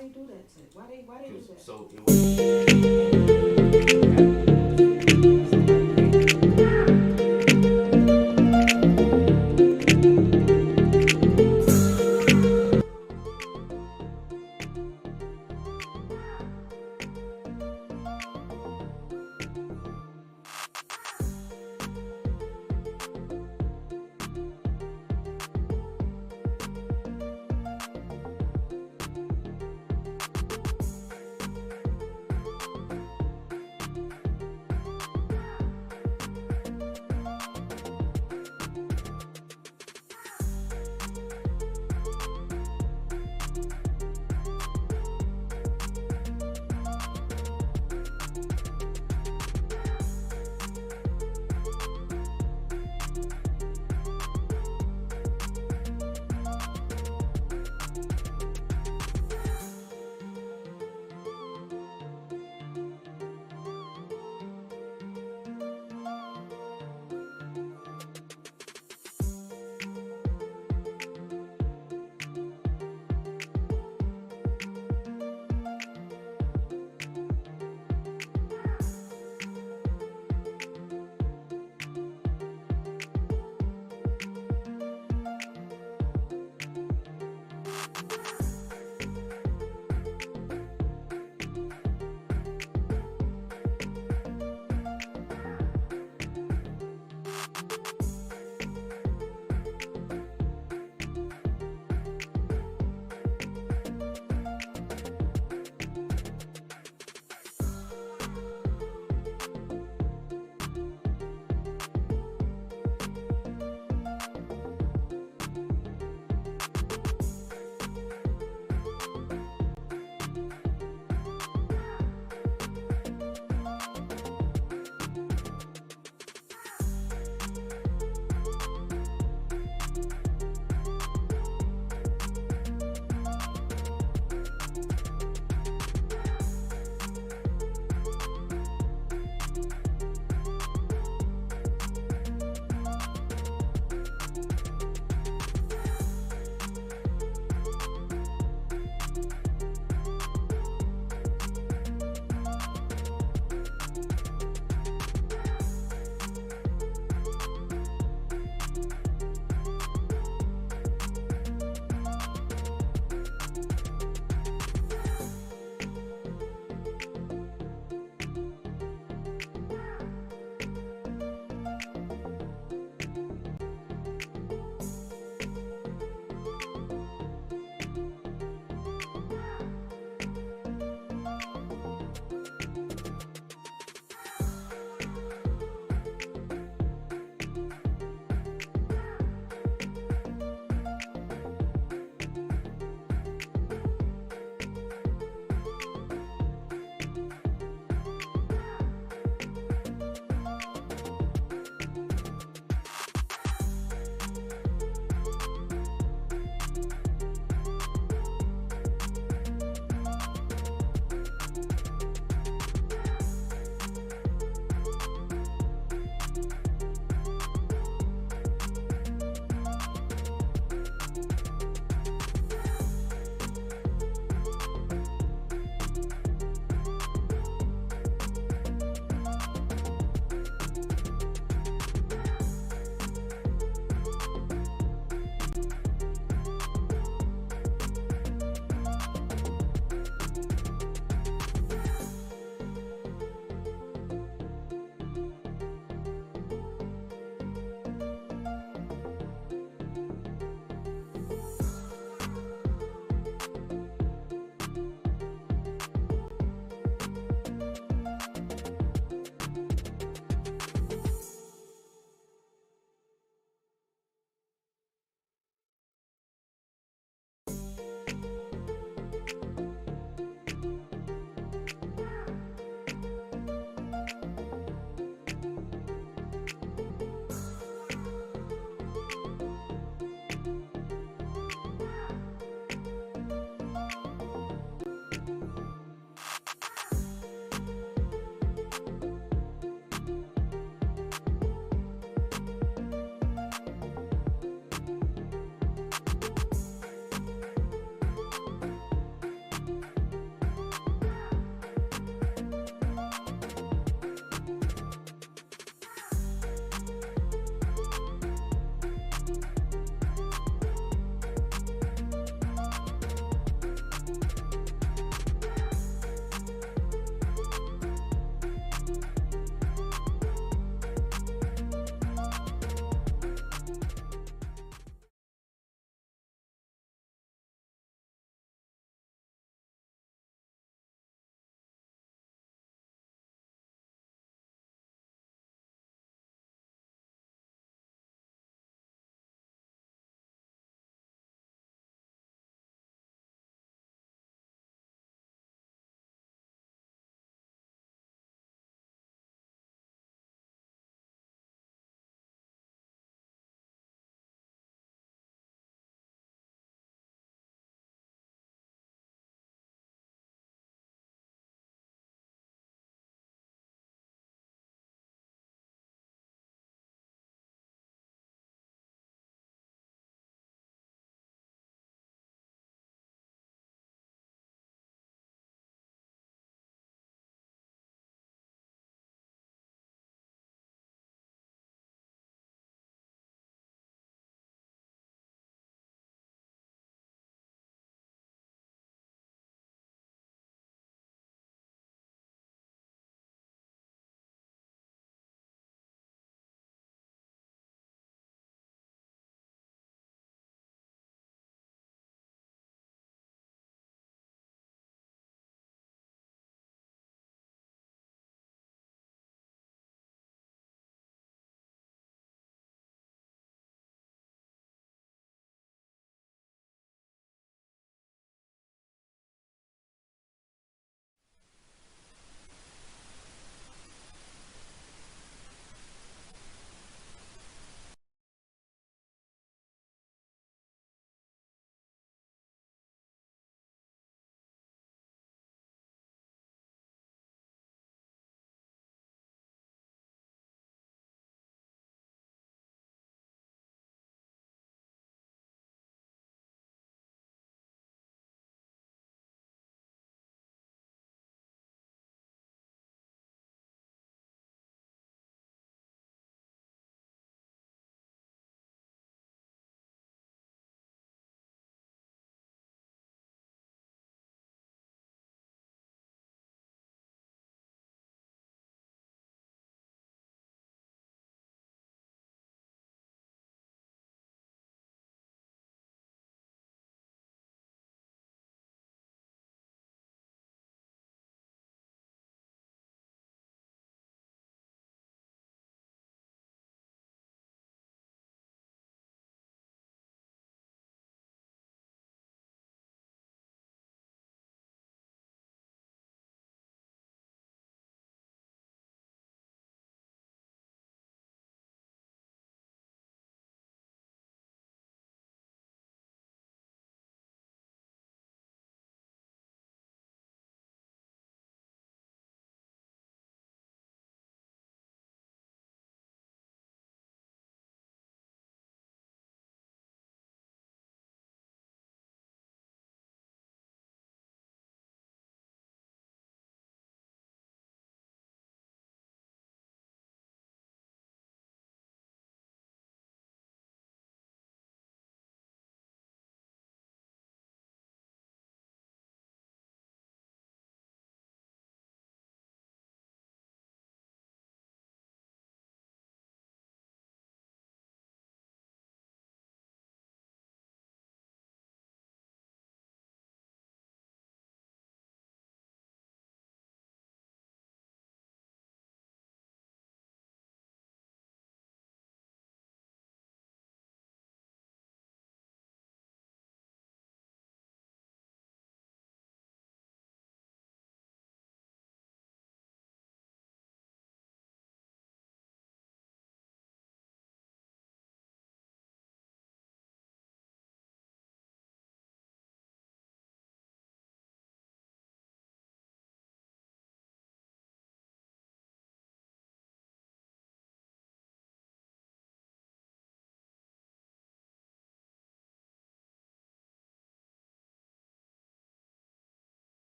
they do that to? Why they do 'Cause- that? so it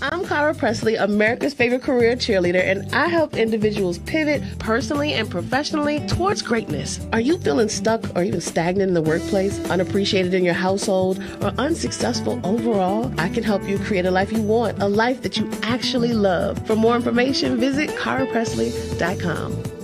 I'm Cara Presley, America's favorite career cheerleader, and I help individuals pivot personally and professionally towards greatness. Are you feeling stuck or even stagnant in the workplace, unappreciated in your household, or unsuccessful overall? I can help you create a life you want, a life that you actually love. For more information, visit carapresley.com.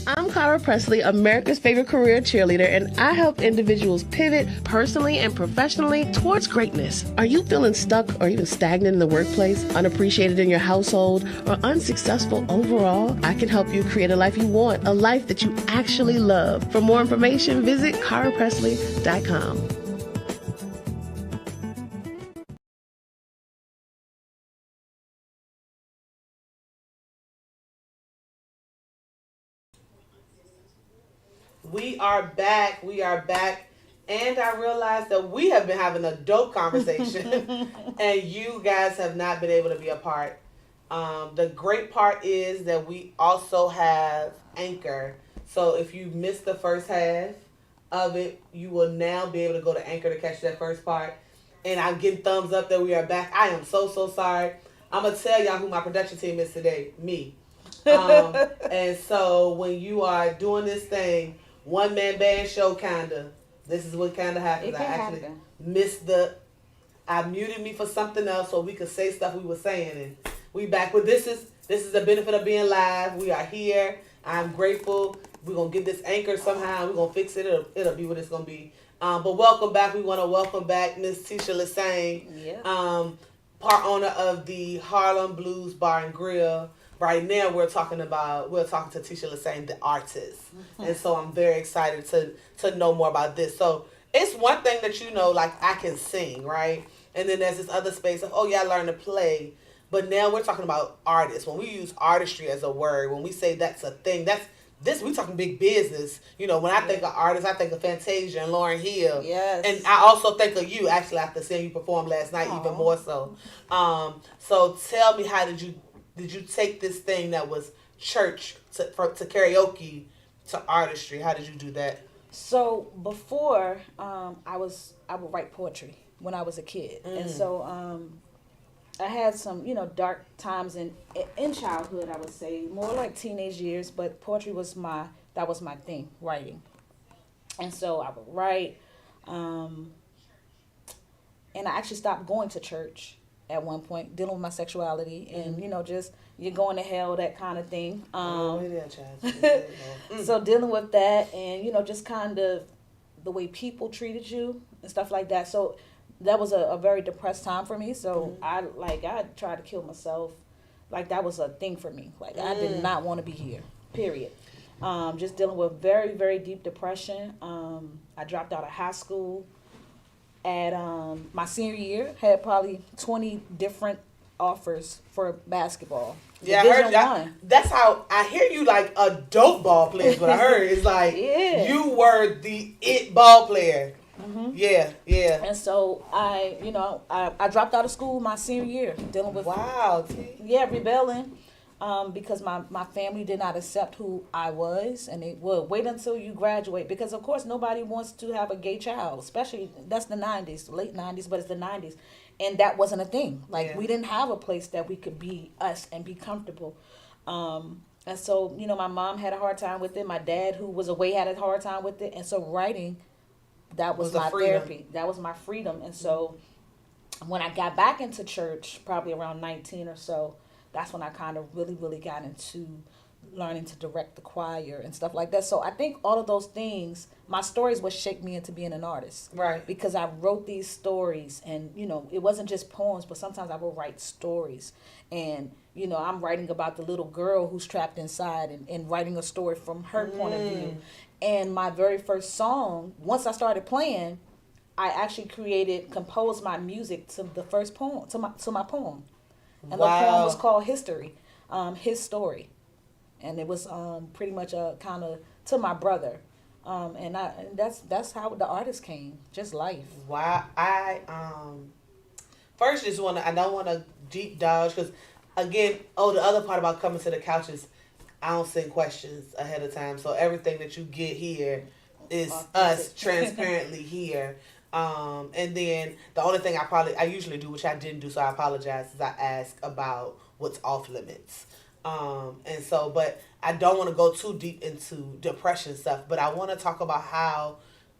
I'm Cara Presley, America's favorite career cheerleader, and I help individuals pivot personally and professionally towards greatness. Are you feeling stuck or even stagnant in the workplace, unappreciated in your household, or unsuccessful overall? I can help you create a life you want, a life that you actually love. For more information, visit carapresley.com. We are back. We are back. And I realized that we have been having a dope conversation and you guys have not been able to be a part. The great part is that we also have Anchor. So if you missed the first half of it, you will now be able to go to Anchor to catch that first part. And I'm getting thumbs up that we are back. I am so sorry. I'm going to tell y'all who my production team is today. Me. And so when you are doing this thing, one man band show kinda. This is what kinda happens. I actually missed I muted me for something else so we could say stuff we were saying, and we back. But this is the benefit of being live. We are here. I'm grateful. We're gonna get this Anchor somehow. We're gonna fix it. It'll be what it's gonna be. But welcome back. We want to welcome back Miss Teshia LeSane, part owner of the Harlym Blues Bar and Grill. Right now, we're talking to Teshia LeSane, the artist. And so I'm very excited to know more about this. So it's one thing that like I can sing, right? And then there's this other space of, I learned to play. But now we're talking about artists. When we use artistry as a word, when we say that's a thing, we talking big business. When I think of artists, I think of Fantasia and Lauryn Hill. Yes. And I also think of you, actually, after seeing you perform last night, even more so. So tell me, how did you take this thing that was church to karaoke to artistry? How did you do that? So before, I would write poetry when I was a kid, and so I had some dark times in childhood. I would say more like teenage years, but poetry was my thing, writing, and so I would write, and I actually stopped going to church at one point, dealing with my sexuality and just you're going to hell, that kind of thing. So dealing with that and just kind of the way people treated you and stuff like that. So that was a very depressed time for me. So I tried to kill myself. Like that was a thing for me. Like I did not want to be here. Period. Just dealing with very, very deep depression. I dropped out of high school. At my senior year, had probably 20 different offers for basketball. Yeah, I heard that. That's how I hear you, like a dope ball player. Is what I heard. It's like you were the it ball player. Mm-hmm. Yeah. And so I dropped out of school my senior year, dealing with rebelling. Because my family did not accept who I was, and they would wait until you graduate, because of course nobody wants to have a gay child, especially that's the 90s, late 90s, but it's the 90s, and that wasn't a thing. We didn't have a place that we could be us and be comfortable. And so my mom had a hard time with it. My dad, who was away, had a hard time with it, and so writing, that was my therapy. That was my freedom. And so when I got back into church, probably around 19 or so, that's when I kind of really, really got into learning to direct the choir and stuff like that. So I think all of those things, my stories would shape me into being an artist. Right. Because I wrote these stories, and, it wasn't just poems, but sometimes I would write stories. And, I'm writing about the little girl who's trapped inside and writing a story from her point of view. And my very first song, once I started playing, I actually composed my music to the first poem, to my poem. And the poem was called History, His Story. And it was pretty much kind of to my brother. And that's how the artist came, just life. Wow. I first I don't want to deep dodge, because again, the other part about coming to the couch is I don't send questions ahead of time. So everything that you get here is us transparently here. And then the only thing I usually do, which I didn't do, so I apologize, is I ask about what's off limits. And so, but I don't want to go too deep into depression stuff, but I want to talk about how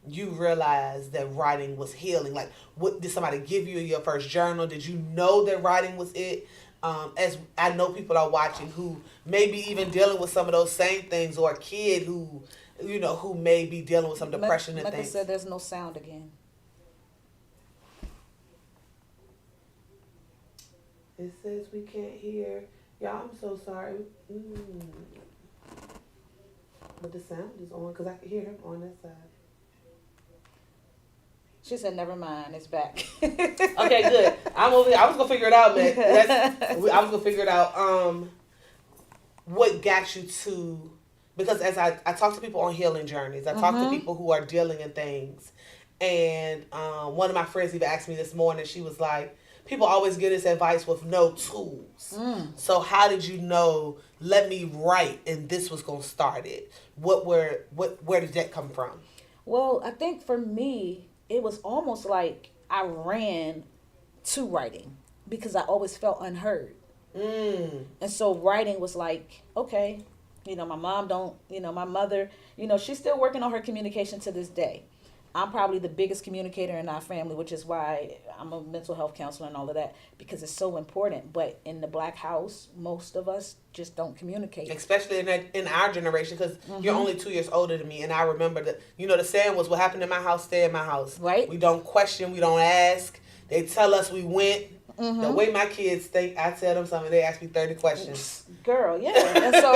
you realized that writing was healing. Like, what did somebody give you your first journal? Did you know that writing was it? as I know people are watching who may be even dealing with some of those same things, or a kid who, who may be dealing with some depression and like things. I said, there's no sound again. It says we can't hear. Y'all, I'm so sorry. But the sound is on because I can hear him on that side. She said, never mind, it's back. Okay, good. I was going to figure it out, man. I was going to figure it out. What got you to, because as I talk to people on healing journeys, I talk to people who are dealing in things. And one of my friends even asked me this morning, she was like, people always get this advice with no tools. So how did you know, let me write and this was going to start it? Where did that come from? Well, I think for me, it was almost like I ran to writing because I always felt unheard. And so writing was like, okay, my mom my mother, she's still working on her communication to this day. I'm probably the biggest communicator in our family, which is why I'm a mental health counselor and all of that, because it's so important. But in the Black house, most of us just don't communicate. Especially in our generation, because you're only 2 years older than me. And I remember that, the saying was, what happened in my house, stay in my house. Right. We don't question, we don't ask. They tell us we went. The way my kids think, I tell them something, they ask me 30 questions. Girl, yeah. And so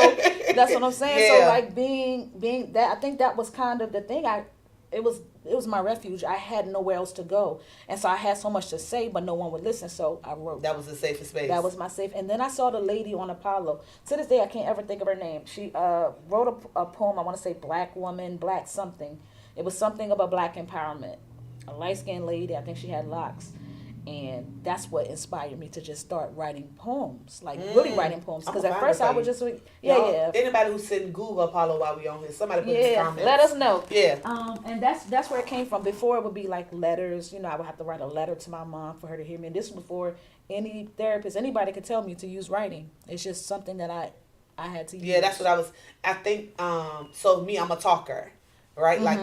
that's what I'm saying. Yeah. So like being that, I think that was kind of the thing. It was my refuge. I had nowhere else to go. And so I had so much to say, but no one would listen. So I wrote. That was the safest space. That was my safe. And then I saw the lady on Apollo. To this day, I can't ever think of her name. She wrote a poem, I want to say Black Woman, Black something. It was something about Black empowerment. A light-skinned lady, I think she had locks. And that's what inspired me to just start writing poems, like really writing poems. Because at first I was just, Anybody who's sitting Google Apollo while we on here, somebody put in the comments. Let us know. Yeah. And that's where it came from. Before it would be like letters, I would have to write a letter to my mom for her to hear me. And this was before any therapist, anybody could tell me to use writing. It's just something that I had to use. Yeah, that's what I think, so me, I'm a talker, right? Like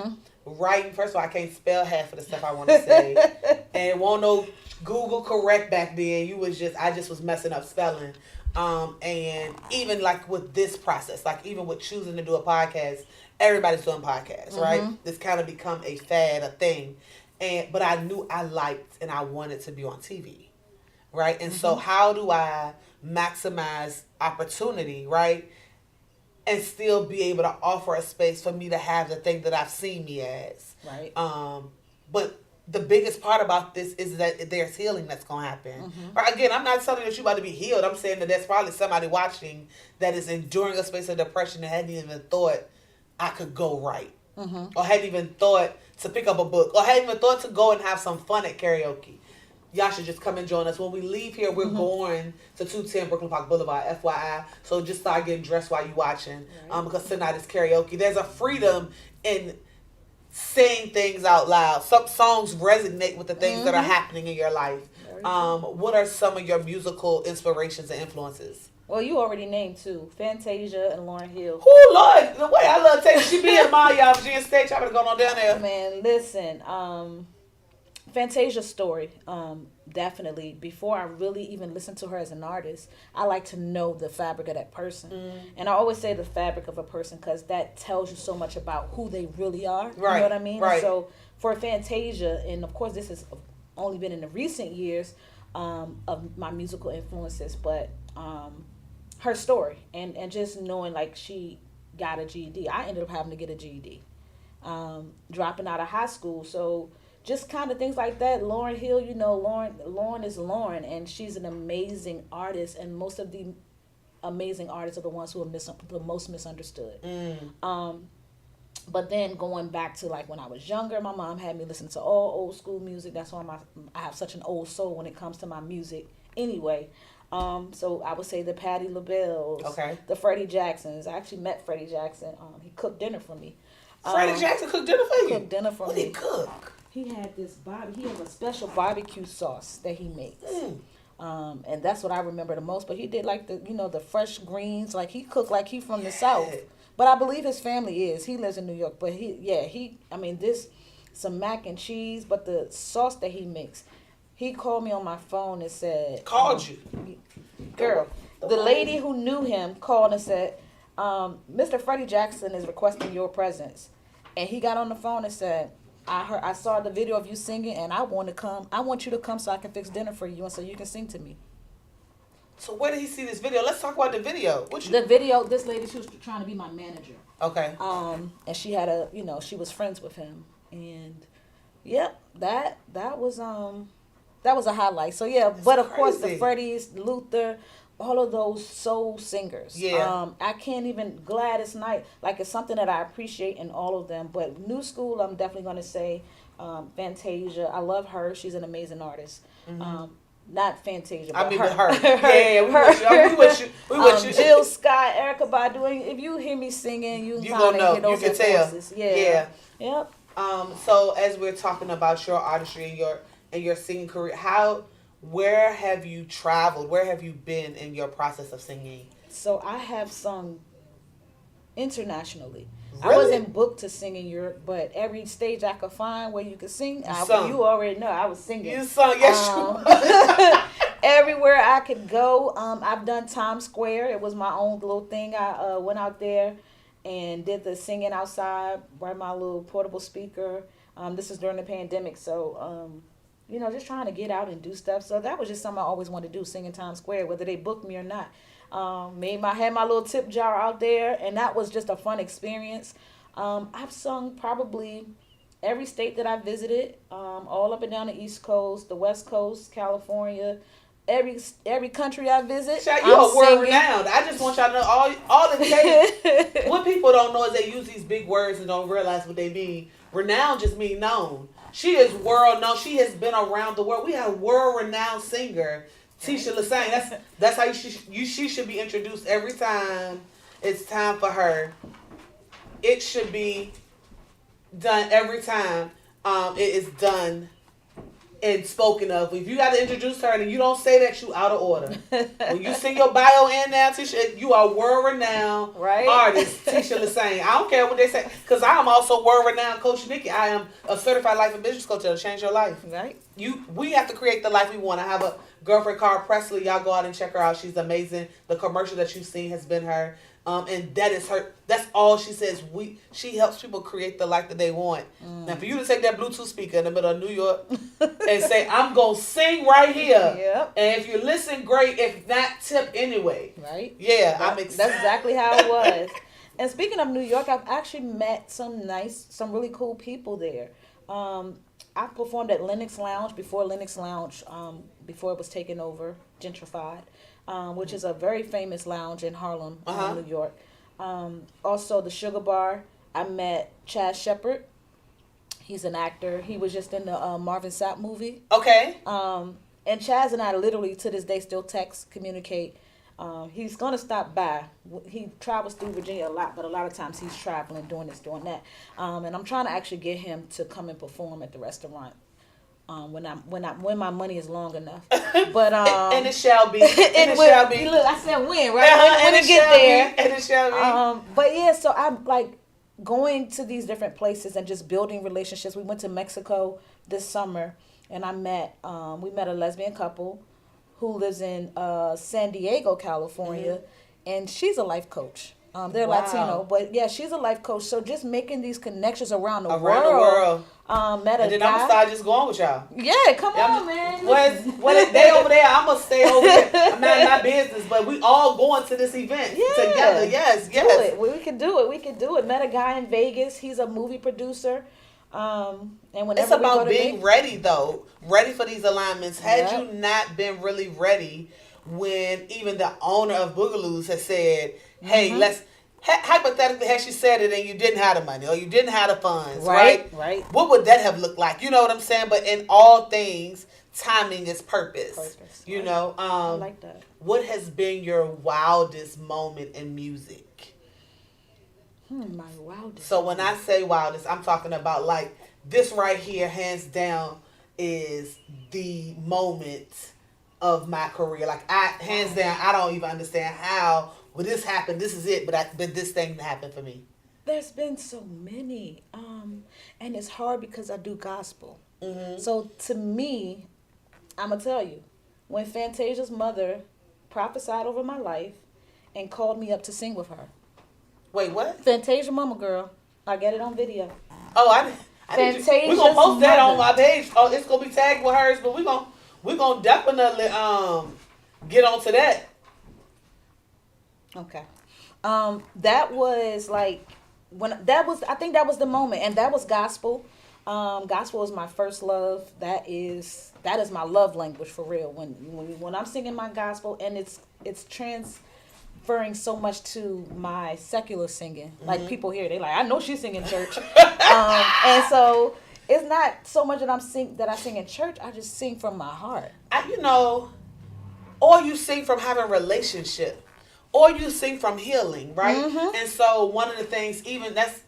writing, first of all, I can't spell half of the stuff I want to say. And won't no Google correct back then. I just was messing up spelling. And even like with this process, like even with choosing to do a podcast, everybody's doing podcasts, right? This kind of become a fad, a thing. But I knew I liked and I wanted to be on TV, right? And so how do I maximize opportunity, right? And still be able to offer a space for me to have the thing that I've seen me as. Right. But the biggest part about this is that there's healing that's going to happen. Right? Again, I'm not telling you that you're about to be healed. I'm saying that there's probably somebody watching that is enduring a space of depression and hadn't even thought I could go write. Or hadn't even thought to pick up a book. Or hadn't even thought to go and have some fun at karaoke. Y'all should just come and join us. When we leave here, we're going to 210 Brooklyn Park Boulevard, FYI. So just start getting dressed while you're watching. Because tonight is karaoke. There's a freedom in saying things out loud. Some songs resonate with the things that are happening in your life. What are some of your musical inspirations and influences? Well, you already named two, Fantasia and Lauryn Hill. Oh, Lord. The way I love Taylor. She be in my y'all. She in stage. I better go on down there. Man, listen. Fantasia's story, definitely. Before I really even listened to her as an artist, I like to know the fabric of that person. And I always say the fabric of a person because that tells you so much about who they really are. Right. You know what I mean? Right. So for Fantasia, and of course this has only been in the recent years of my musical influences, but her story and just knowing like she got a GED. I ended up having to get a GED, dropping out of high school. So just kind of things like that. Lauryn Hill, Lauryn is Lauryn, and she's an amazing artist, and most of the amazing artists are the ones who are the most misunderstood. But then going back to like when I was younger, my mom had me listen to all old school music. That's why I have such an old soul when it comes to my music anyway. So I would say the Patti LaBelle's, the Freddie Jacksons. I actually met Freddie Jackson. He cooked dinner for me. Freddie Jackson cooked dinner for you? Cooked dinner for me. What did he cook? He had he has a special barbecue sauce that he makes. And that's what I remember the most. But he did like the fresh greens. Like he cooked like he from the South. But I believe his family is. He lives in New York. But some mac and cheese, but the sauce that he makes. He called me on my phone and said... Called you? girl. The lady who knew him called and said, Mr. Freddie Jackson is requesting your presence. And he got on the phone and said, I saw the video of you singing, and I want you to come so I can fix dinner for you and so you can sing to me. So where did he see this video? Let's talk about the video. The video, this lady, she was trying to be my manager. Okay. And she had she was friends with him. And yep, that was a highlight. So yeah, that's but of course the Freddys, Luther, all of those soul singers. Yeah. I can't even, Gladys Knight, like it's something that I appreciate in all of them. But new school, I'm definitely going to say Fantasia. I love her. She's an amazing artist. Mm-hmm. Not Fantasia, but her. Yeah, we with you. We with you. Jill Scott, Erykah Badu. If you hear me singing, you gonna know. You can tell. Voices. Yeah. Yep. So as we're talking about your artistry and your singing career, where have you traveled? Where have you been in your process of singing? So I have sung internationally. Really? I wasn't booked to sing in Europe, but every stage I could find where you could sing, you already know I was singing. You sung, yes. Everywhere I could go. I've done Times Square. It was my own little thing. I went out there and did the singing outside, brought my little portable speaker. This is during the pandemic, so just trying to get out and do stuff. So that was just something I always wanted to do, sing in Times Square, whether they booked me or not. Had my little tip jar out there, and that was just a fun experience. I've sung probably every state that I visited, all up and down the East Coast, the West Coast, California, every country I visit. You are world renowned. I just want y'all to know all it takes. What people don't know is they use these big words and don't realize what they mean. Renowned just means known. She is world known. She has been around the world. We have a world renowned singer, Teshia LeSane. That's how she should be introduced every time it's time for her. It should be done every time it is done and spoken of. If you got to introduce her and you don't say that, you out of order. When you sing your bio in now, Teshia, you are world-renowned artist, Teshia LeSane. I don't care what they say, because I am also world-renowned Coach Nikki. I am a certified life and business coach that'll change your life. Right. We have to create the life we want. I have a girlfriend called Presley. Y'all go out and check her out. She's amazing. The commercial that you've seen has been her. And that is her. That's all she says. She helps people create the life that they want. Now, for you to take that Bluetooth speaker in the middle of New York and say, "I'm gonna sing right here," yep. And if you listen, great. If not, tip anyway. Right. Yeah, I'm excited. That's exactly how it was. And speaking of New York, I've actually met some really cool people there. I performed at Lenox Lounge before before it was taken over, gentrified. Which is a very famous lounge in Harlem, New York. Also, the Sugar Bar. I met Chaz Shepard. He's an actor. He was just in the Marvin Sapp movie. Okay. And Chaz and I literally, to this day, still text, communicate. He's going to stop by. He travels through Virginia a lot, but a lot of times he's traveling, doing this, doing that. And I'm trying to actually get him to come and perform at the restaurant. When my money is long enough, but and it shall be. It shall be. Look, I said when, right? When it get there, and it shall be. But yeah, so I'm like going to these different places and just building relationships. We went to Mexico this summer, and we met a lesbian couple who lives in San Diego, California, and she's a life coach. They're Latino, but yeah, she's a life coach. So just making these connections around the world. Met a and then guy. I'm gonna start just going with y'all. Yeah, come on, man. What they over there? I'm gonna stay over there. I'm not in my business, but we all going to this event together. Yes. Do it. We can do it. Met a guy in Vegas. He's a movie producer. And whenever it's about being Vegas, ready though, ready for these alignments. Had you not been really ready when even the owner of Boogaloo's has said, "Hey, let's." Hypothetically, had she said it and you didn't have the money or you didn't have the funds, right? What would that have looked like? You know what I'm saying? But in all things, timing is purpose. You know? I like that. What has been your wildest moment in music? My wildest. So when I say wildest, I'm talking about like this right here, hands down, is the moment of my career. Like hands down, I don't even understand how. Well, this happened. This is it. But this thing happened for me. There's been so many, and it's hard because I do gospel. Mm-hmm. So to me, I'm gonna tell you, when Fantasia's mother prophesied over my life and called me up to sing with her. Wait, what? Fantasia Mama Girl. I got it on video. Oh, I Fantasia's we're gonna post that mother. on my page. Oh, it's gonna be tagged with hers, but we're gonna definitely get onto that. Okay. That was like I think that was the moment, and that was gospel. Gospel is my first love. That is my love language for real. When I'm singing my gospel, and it's transferring so much to my secular singing. Like people here, they like, I know she's singing church, and so it's not so much that I sing in church. I just sing from my heart. Or you sing from having relationship, or you sing from healing, right? And so one of the things, even that's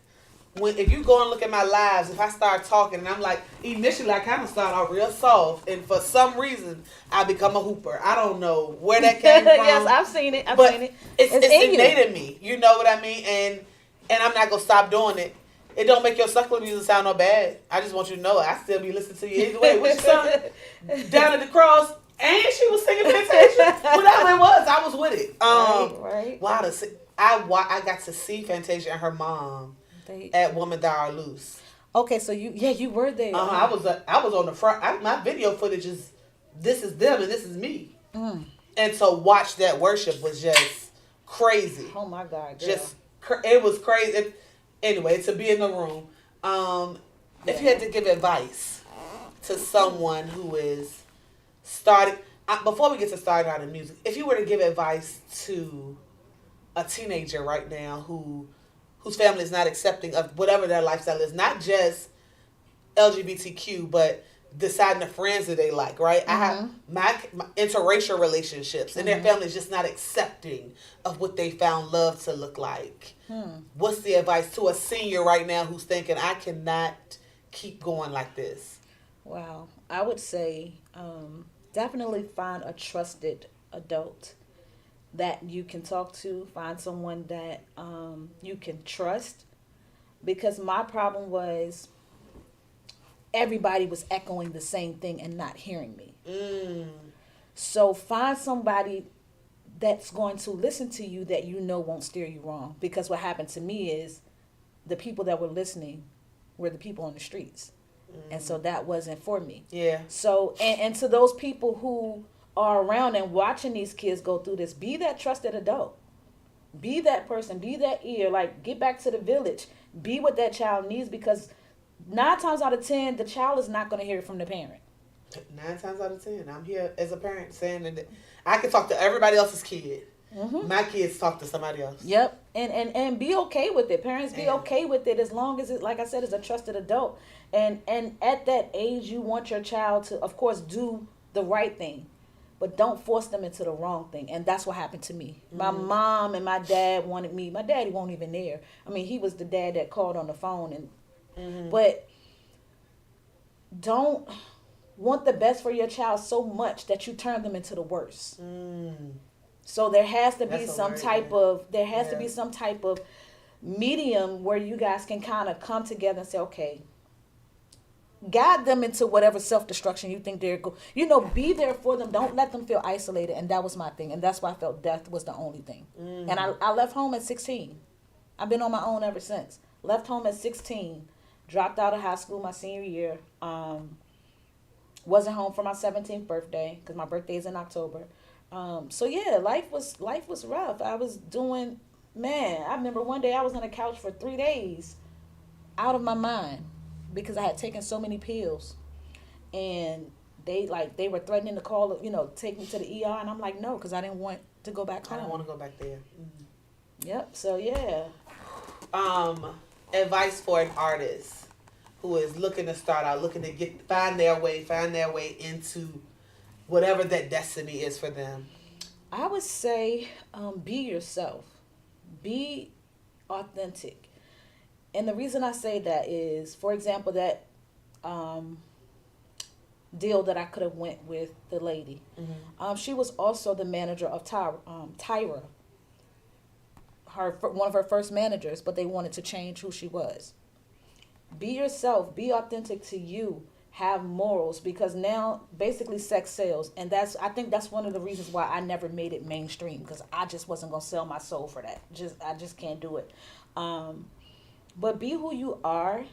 if you go and look at my lives, if I start talking and I'm like, initially I kind of start out real soft, and for some reason I become a hooper. I don't know where that came from. Yes, I've seen it. It's innate in me. You know what I mean? And I'm not gonna stop doing it. It don't make your secular music sound no bad. I just want you to know I still be listening to you either way. What you sung down at the cross, and she was singing Fantasia. Whatever it was, I was with it. Right. Wow, I got to see Fantasia and her mom at Woman Thou Art Loose. Okay, so you were there. I was on the front. My video footage is this is them and this is me. And to watch that worship was just crazy. Oh my God, girl. It was crazy. Anyway, to be in the room, if you had to give advice to someone who is starting, before we get to starting out in music, if you were to give advice to a teenager right now whose family is not accepting of whatever their lifestyle is, not just LGBTQ, but deciding the friends that they like, right? I have my interracial relationships, and their family is just not accepting of what they found love to look like. What's the advice to a senior right now who's thinking, I cannot keep going like this? Wow. I would say definitely find a trusted adult that you can talk to. Find someone that you can trust. Because my problem was everybody was echoing the same thing and not hearing me. So find somebody that's going to listen to you that you know won't steer you wrong. Because what happened to me is the people that were listening were the people on the streets. And so that wasn't for me. Yeah. So, and to those people who are around and watching these kids go through this, be that trusted adult. Be that person. Be that ear. Like, get back to the village. Be what that child needs, because 9 times out of 10, the child is not going to hear it from the parent. 9 times out of 10, I'm here as a parent saying that I can talk to everybody else's kid. My kids talk to somebody else. Yep. And be okay with it. Parents, be okay with it, as long as it, like I said, is a trusted adult. And at that age, you want your child to, of course, do the right thing, but don't force them into the wrong thing. And that's what happened to me. My mom and my dad wanted me. My daddy wasn't even there. I mean, he was the dad that called on the phone. But don't want the best for your child so much that you turn them into the worst. So there has to be some type of medium where you guys can kind of come together and say, okay, guide them into whatever self-destruction you think they're going. Be there for them. Don't let them feel isolated. And that was my thing. And that's why I felt death was the only thing. And I left home at 16. I've been on my own ever since. Left home at 16. Dropped out of high school my senior year. Wasn't home for my 17th birthday because my birthday is in October. So yeah, life was rough. I was doing, I remember one day I was on the couch for 3 days out of my mind because I had taken so many pills, and they were threatening to call, take me to the ER, and I'm like, no, because I didn't want to go back home. I don't want to go back there. Yep. So yeah. Advice for an artist who is looking to start out, looking to find their way into whatever that destiny is for them. I would say, be yourself. Be authentic. And the reason I say that is, for example, that deal that I could have went with the lady. She was also the manager of Tyra. One of her first managers, but they wanted to change who she was. Be yourself. Be authentic to you. have morals, because now basically sex sells, and I think that's one of the reasons why I never made it mainstream, because I just wasn't gonna sell my soul for that. I just can't do it. But be who you are,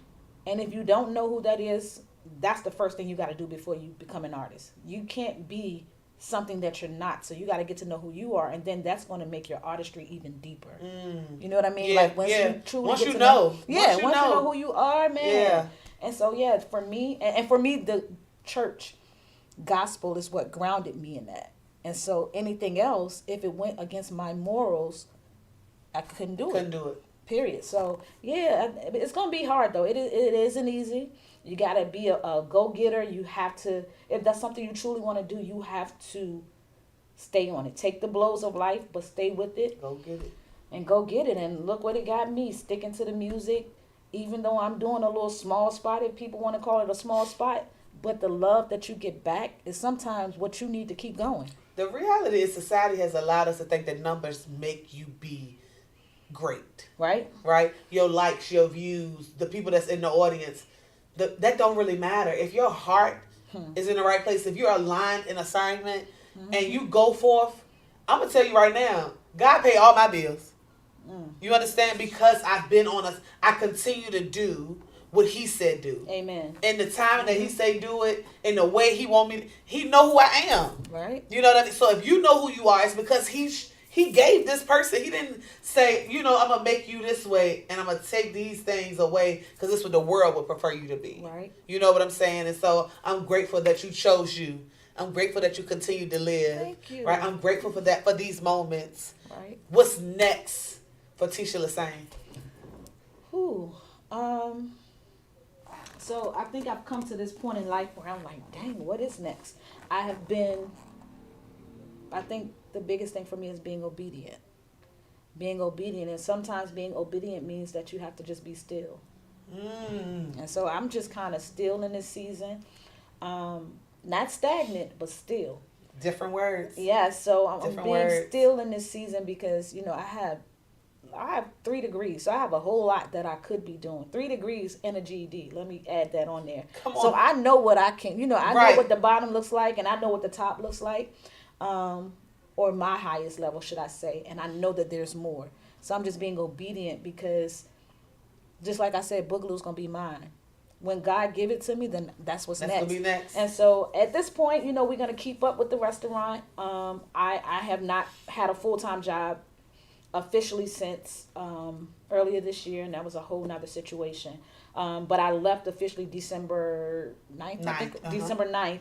and if you don't know who that is, that's the first thing you got to do before you become an artist. You can't be something that you're not, so you got to get to know who you are, and then that's going to make your artistry even deeper. You know what I mean? Yeah, like once you truly once get you to know, once you know who you are, man. Yeah. And so yeah, for me, and for me, the church gospel is what grounded me in that. And so anything else, if it went against my morals, I couldn't do it. Period. So yeah, it's gonna be hard though. It isn't easy. You gotta be a go-getter. You have to, if that's something you truly want to do, you have to stay on it. Take the blows of life, but stay with it. Go get it. And go get it. And look what it got me, sticking to the music, even though I'm doing a little small spot, if people want to call it a small spot. But the love that you get back is sometimes what you need to keep going. The reality is society has allowed us to think that numbers make you be great. Right? Your likes, your views, the people that's in the audience, that don't really matter. If your heart is in the right place, if you're aligned in assignment and you go forth, I'm going to tell you right now, God paid all my bills. You understand? Because I've been I continue to do what he said do. Amen. In the time that he say do it, in the way he want me, he know who I am. Right. You know what I mean? So if you know who you are, it's because he gave this person. He didn't say, I'm going to make you this way and I'm going to take these things away because this is what the world would prefer you to be. Right. You know what I'm saying? And so I'm grateful that you chose you. I'm grateful that you continue to live. Thank you. Right? I'm grateful for that, for these moments. Right. What's next for Teshia LeSane? So I think I've come to this point in life where I'm like, dang, what is next? I think the biggest thing for me is being obedient. Being obedient. And sometimes being obedient means that you have to just be still. And so I'm just kind of still in this season. Not stagnant, but still. Different words. Yeah, so I'm being still in this season because, I have 3 degrees, so I have a whole lot that I could be doing. 3 degrees and a GED. Let me add that on there. So I know what I can, I know what the bottom looks like, and I know what the top looks like, or my highest level, should I say. And I know that there's more. So I'm just being obedient because, just like I said, Boogaloo's going to be mine. When God give it to me, then that's what's next. That's going to be next. And so at this point, we're going to keep up with the restaurant. I have not had a full-time job officially since earlier this year, and that was a whole nother situation. But I left officially December 9th. December 9th.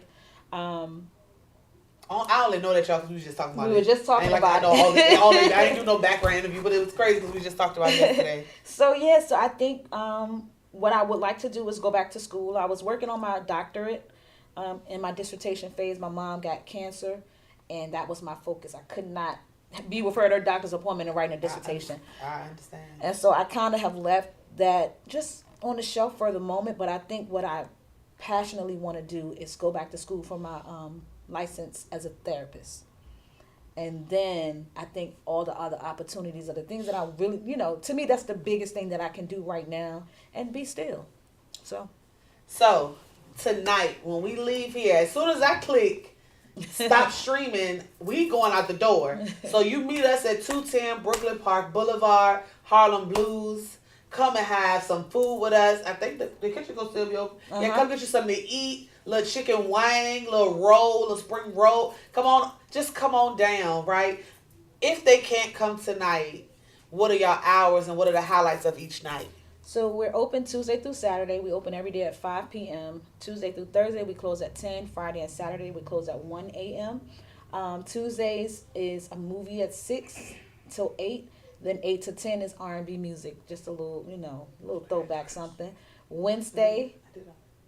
I only know that y'all because we were just talking about it. We were just talking about it. I didn't do no background interview, but it was crazy because we just talked about it yesterday. So I think what I would like to do is go back to school. I was working on my doctorate in my dissertation phase. My mom got cancer, and that was my focus. I could not be with her at her doctor's appointment and writing a dissertation. I understand. And so I kind of have left that just on the shelf for the moment, but I think what I passionately want to do is go back to school for my license as a therapist. And then I think all the other opportunities are the things that I really, to me, that's the biggest thing that I can do right now, and be still. So tonight, when we leave here, as soon as I click stop streaming, we going out the door. So you meet us at 210 Brooklyn Park Boulevard, Harlem Blues. Come and have some food with us. I think the kitchen gonna still be open. Yeah, come get you something to eat. Little chicken wing, little roll, little spring roll. Come on, just come on down, right? If they can't come tonight, what are y'all hours and what are the highlights of each night? So we're open Tuesday through Saturday. We open every day at 5 p.m. Tuesday through Thursday, we close at 10. Friday and Saturday, we close at 1 a.m. Tuesdays is a movie at 6 till 8. Then 8 to 10 is R&B music. Just a little, little throwback something. Wednesday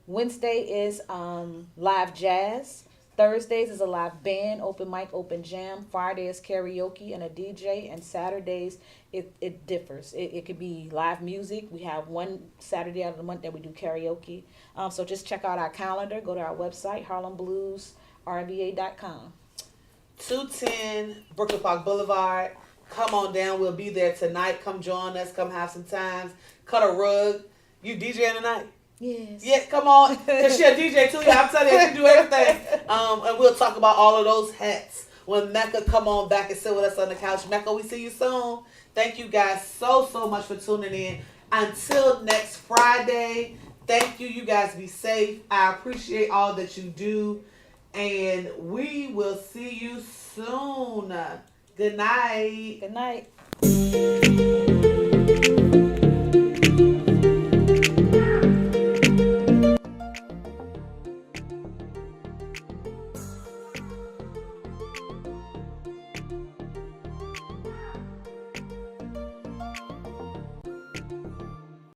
is live jazz. Thursdays is a live band, open mic, open jam. Friday is karaoke and a DJ. And Saturdays, it differs. It could be live music. We have one Saturday out of the month that we do karaoke. So just check out our calendar. Go to our website, harlembluesrba.com. 210 Brooklyn Park Boulevard. Come on down. We'll be there tonight. Come join us. Come have some times. Cut a rug. You DJing tonight? Yes. Yeah, come on. Because she a DJ too. Yeah, I'm telling you, she do everything. And we'll talk about all of those hats when Mecca come on back and sit with us on the couch. Mecca, we see you soon. Thank you guys so much for tuning in. Until next Friday, thank you. You guys be safe. I appreciate all that you do. And we will see you soon. Good night. Good night.